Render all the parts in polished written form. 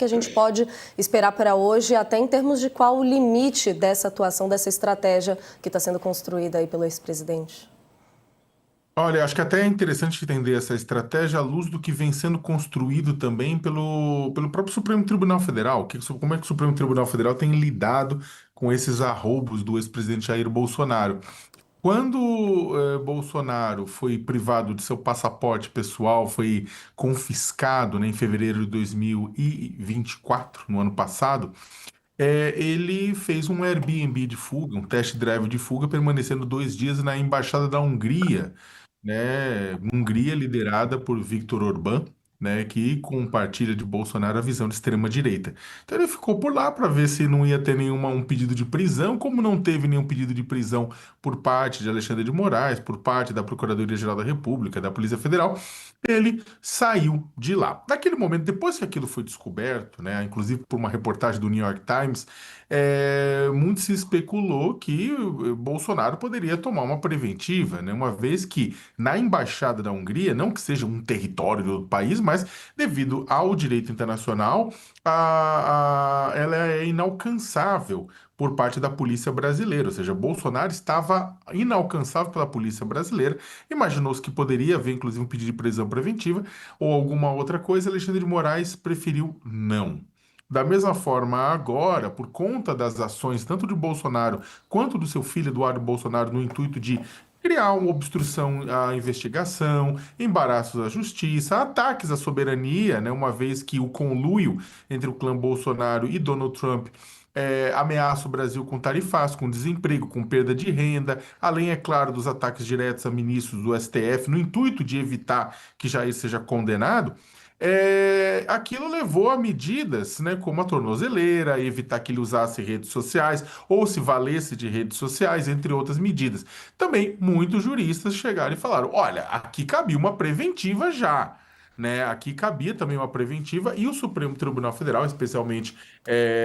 que a gente pode esperar para hoje, até em termos de qual o limite dessa atuação, dessa estratégia que está sendo construída aí pelo ex-presidente? Olha, acho que até é interessante entender essa estratégia à luz do que vem sendo construído também pelo próprio Supremo Tribunal Federal. Como é que o Supremo Tribunal Federal tem lidado com esses arroubos do ex-presidente Jair Bolsonaro? Quando Bolsonaro foi privado de seu passaporte pessoal, foi confiscado, né, em fevereiro de 2024, no ano passado, ele fez um Airbnb de fuga, um test drive de fuga, permanecendo 2 dias na Embaixada da Hungria, né? Hungria liderada por Viktor Orbán, né? Que compartilha de Bolsonaro a visão de extrema-direita. Então ele ficou por lá para ver se não ia ter um pedido de prisão, como não teve nenhum pedido de prisão por parte de Alexandre de Moraes, por parte da Procuradoria-Geral da República, da Polícia Federal, ele saiu de lá. Naquele momento, depois que aquilo foi descoberto, né, inclusive por uma reportagem do New York Times, muito se especulou que Bolsonaro poderia tomar uma preventiva, né, uma vez que na Embaixada da Hungria, não que seja um território do país, mas devido ao direito internacional, ela é inalcançável por parte da polícia brasileira, ou seja, Bolsonaro estava inalcançável pela polícia brasileira. Imaginou-se que poderia haver, inclusive, um pedido de prisão preventiva ou alguma outra coisa. Alexandre de Moraes preferiu não. Da mesma forma, agora, por conta das ações tanto de Bolsonaro quanto do seu filho Eduardo Bolsonaro, no intuito de criar uma obstrução à investigação, embaraços à justiça, ataques à soberania, né, uma vez que o conluio entre o clã Bolsonaro e Donald Trump ameaça o Brasil com tarifácio, com desemprego, com perda de renda, além, é claro, dos ataques diretos a ministros do STF, no intuito de evitar que Jair seja condenado. Aquilo levou a medidas, né, como a tornozeleira, evitar que ele usasse redes sociais ou se valesse de redes sociais, entre outras medidas. Também muitos juristas chegaram e falaram: olha, aqui cabia uma preventiva já. Né, aqui cabia também uma preventiva e o Supremo Tribunal Federal, especialmente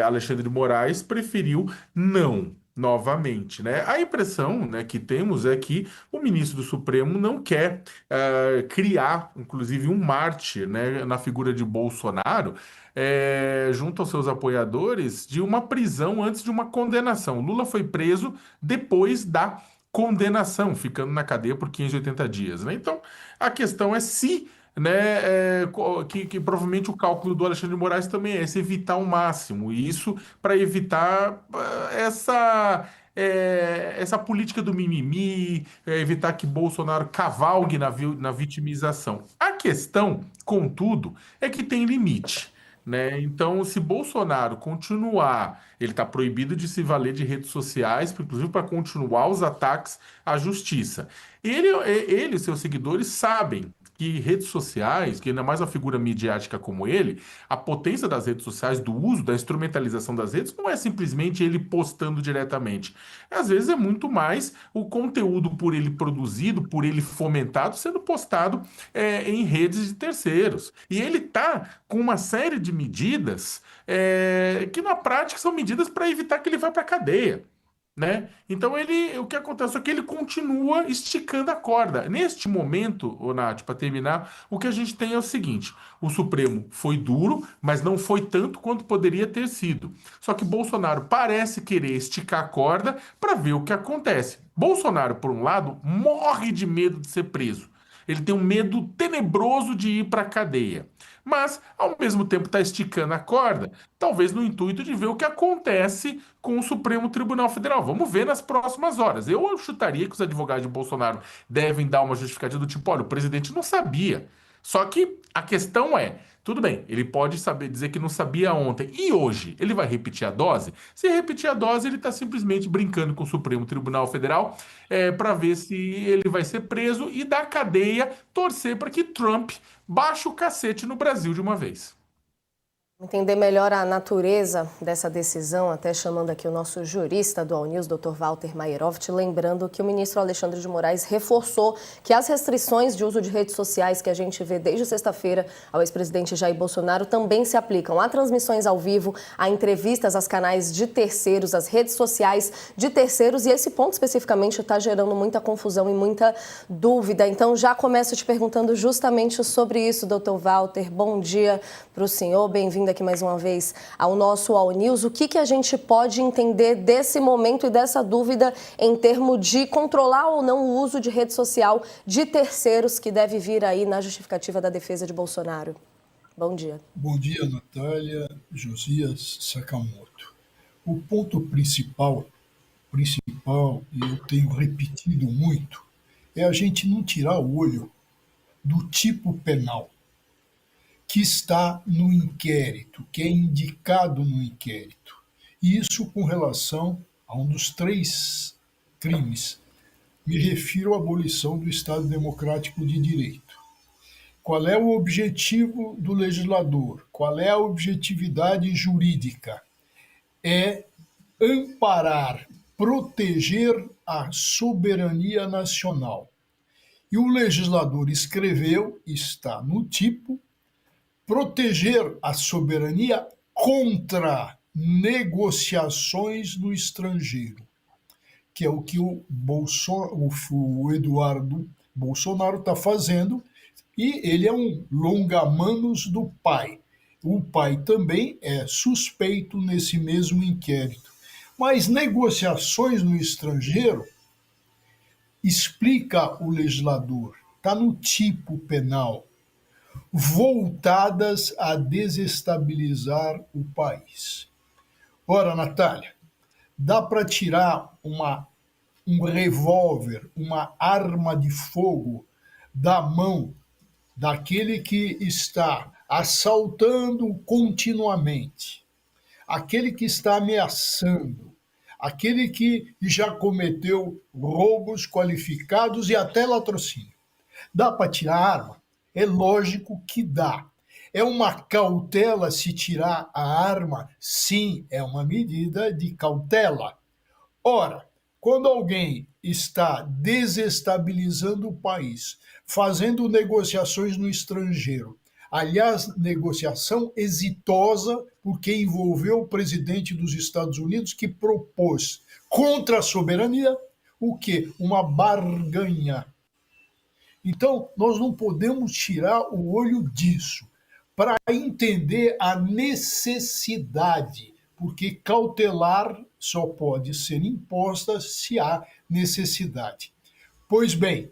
Alexandre de Moraes, preferiu não. Novamente, né? A impressão, né, que temos é que o ministro do Supremo não quer criar, inclusive, um mártir, né, na figura de Bolsonaro, junto aos seus apoiadores, de uma prisão antes de uma condenação. Lula foi preso depois da condenação, ficando na cadeia por 580 dias, né? Então, a questão é se, né, que provavelmente o cálculo do Alexandre de Moraes também é esse, evitar o máximo, e isso para evitar essa política do mimimi, evitar que Bolsonaro cavalgue na vitimização. A questão, contudo, é que tem limite. Né? Então, se Bolsonaro continuar, ele está proibido de se valer de redes sociais, inclusive para continuar os ataques à justiça. Ele e seus seguidores sabem que redes sociais, que ainda mais uma figura midiática como ele, a potência das redes sociais, do uso, da instrumentalização das redes, não é simplesmente ele postando diretamente. Às vezes é muito mais o conteúdo por ele produzido, por ele fomentado, sendo postado em redes de terceiros. E ele está com uma série de medidas que na prática são medidas para evitar que ele vá para a cadeia. Né? Então o que acontece é que ele continua esticando a corda. Neste momento, ô Nath, para terminar, o que a gente tem é o seguinte: o Supremo foi duro, mas não foi tanto quanto poderia ter sido. Só que Bolsonaro parece querer esticar a corda para ver o que acontece. Bolsonaro, por um lado, morre de medo de ser preso. Ele tem um medo tenebroso de ir para a cadeia. Mas, ao mesmo tempo, está esticando a corda, talvez no intuito de ver o que acontece com o Supremo Tribunal Federal. Vamos ver nas próximas horas. Eu chutaria que os advogados de Bolsonaro devem dar uma justificativa do tipo: olha, o presidente não sabia. Só que a questão é, tudo bem, ele pode saber dizer que não sabia ontem. E hoje? Ele vai repetir a dose? Se repetir a dose, ele está simplesmente brincando com o Supremo Tribunal Federal para ver se ele vai ser preso e da cadeia torcer para que Trump baixe o cacete no Brasil de uma vez. Entender melhor a natureza dessa decisão, até chamando aqui o nosso jurista do All News, Dr. Walter Maieroft, lembrando que o ministro Alexandre de Moraes reforçou que as restrições de uso de redes sociais que a gente vê desde sexta-feira ao ex-presidente Jair Bolsonaro também se aplicam a transmissões ao vivo, a entrevistas, aos canais de terceiros, às redes sociais de terceiros, e esse ponto especificamente está gerando muita confusão e muita dúvida. Então já começo te perguntando justamente sobre isso, Dr. Walter. Bom dia para o senhor, bem-vindo aqui mais uma vez ao nosso All News. O que a gente pode entender desse momento e dessa dúvida em termos de controlar ou não o uso de rede social de terceiros que deve vir aí na justificativa da defesa de Bolsonaro? Bom dia. Bom dia, Natália, Josias Sakamoto. O ponto principal, e eu tenho repetido muito, é a gente não tirar o olho do tipo penal que está no inquérito, que é indicado no inquérito. E isso com relação a um dos 3 crimes. Me refiro à abolição do Estado Democrático de Direito. Qual é o objetivo do legislador? Qual é a objetividade jurídica? É amparar, proteger a soberania nacional. E o legislador escreveu, está no tipo, proteger a soberania contra negociações no estrangeiro, que é o que o Eduardo Bolsonaro está fazendo, e ele é um longa-manos do pai. O pai também é suspeito nesse mesmo inquérito. Mas negociações no estrangeiro, explica o legislador, está no tipo penal, voltadas a desestabilizar o país. Ora, Natália, dá para tirar um revólver, uma arma de fogo da mão daquele que está assaltando continuamente, aquele que está ameaçando, aquele que já cometeu roubos qualificados e até latrocínio. Dá para tirar a arma? É lógico que dá. É uma cautela se tirar a arma? Sim, é uma medida de cautela. Ora, quando alguém está desestabilizando o país, fazendo negociações no estrangeiro, aliás, negociação exitosa, porque envolveu o presidente dos Estados Unidos, que propôs contra a soberania o quê? Uma barganha. Então, nós não podemos tirar o olho disso para entender a necessidade, porque cautelar só pode ser imposta se há necessidade. Pois bem,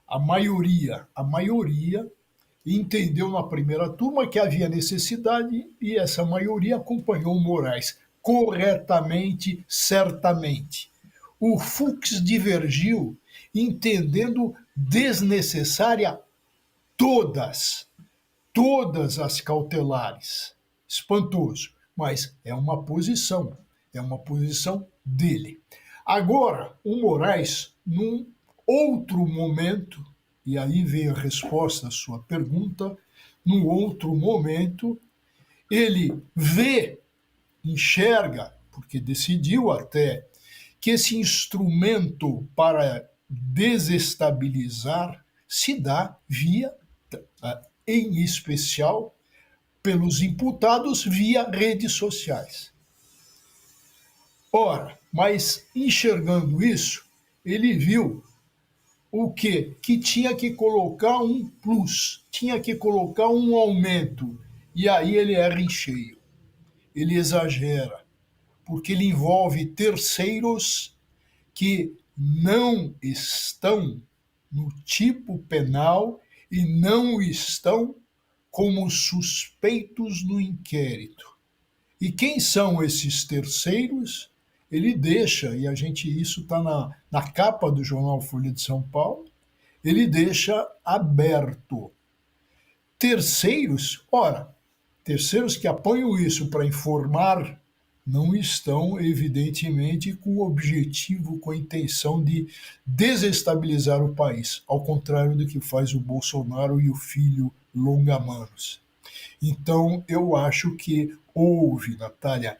a maioria entendeu na primeira turma que havia necessidade e essa maioria acompanhou o Moraes corretamente, certamente. O Fux divergiu entendendo desnecessária todas as cautelares. Espantoso, mas é uma posição dele. Agora, o Moraes, num outro momento, e aí vem a resposta à sua pergunta, num outro momento, ele enxerga, porque decidiu até, que esse instrumento para desestabilizar se dá via, em especial, pelos imputados via redes sociais. Ora, mas enxergando isso, ele viu o quê? Que tinha que colocar um plus, tinha que colocar um aumento. E aí ele erra em cheio. Ele exagera, porque ele envolve terceiros que não estão no tipo penal e não estão como suspeitos no inquérito. E quem são esses terceiros? Ele deixa, e isso está na capa do jornal Folha de São Paulo, ele deixa aberto. Terceiros que apoiam isso para informar, não estão, evidentemente, com o objetivo, com a intenção de desestabilizar o país, ao contrário do que faz o Bolsonaro e o filho Longa-Manos. Então, eu acho que houve, Natália,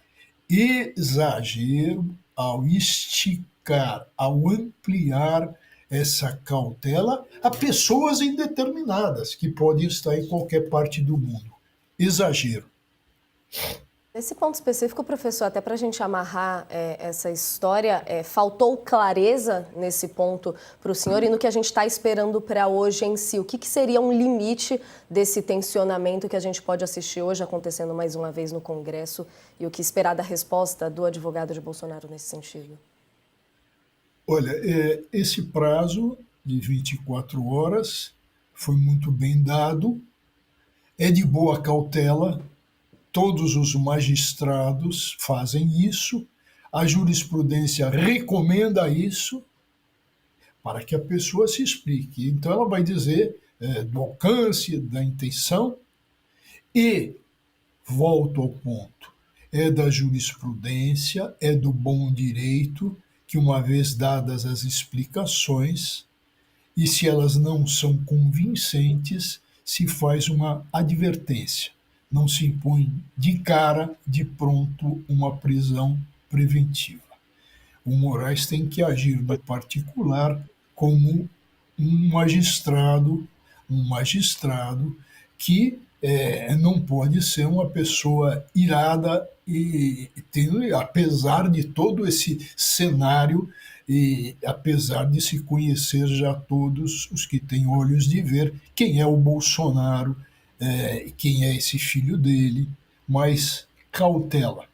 exagero ao esticar, ao ampliar essa cautela a pessoas indeterminadas, que podem estar em qualquer parte do mundo. Exagero. Esse ponto específico, professor, até para a gente amarrar essa história, faltou clareza nesse ponto para o senhor e no que a gente está esperando para hoje em si. O que seria um limite desse tensionamento que a gente pode assistir hoje acontecendo mais uma vez no Congresso e o que esperar da resposta do advogado de Bolsonaro nesse sentido? Olha, esse prazo de 24 horas foi muito bem dado, é de boa cautela, todos os magistrados fazem isso, a jurisprudência recomenda isso para que a pessoa se explique. Então ela vai dizer do alcance, da intenção e, volto ao ponto, é da jurisprudência, é do bom direito que, uma vez dadas as explicações, e se elas não são convincentes, se faz uma advertência. Não se impõe de cara, de pronto, uma prisão preventiva. O Moraes tem que agir no particular como um magistrado que não pode ser uma pessoa irada e apesar de todo esse cenário e apesar de se conhecer já todos os que têm olhos de ver quem é o Bolsonaro, quem é esse filho dele, mas cautela.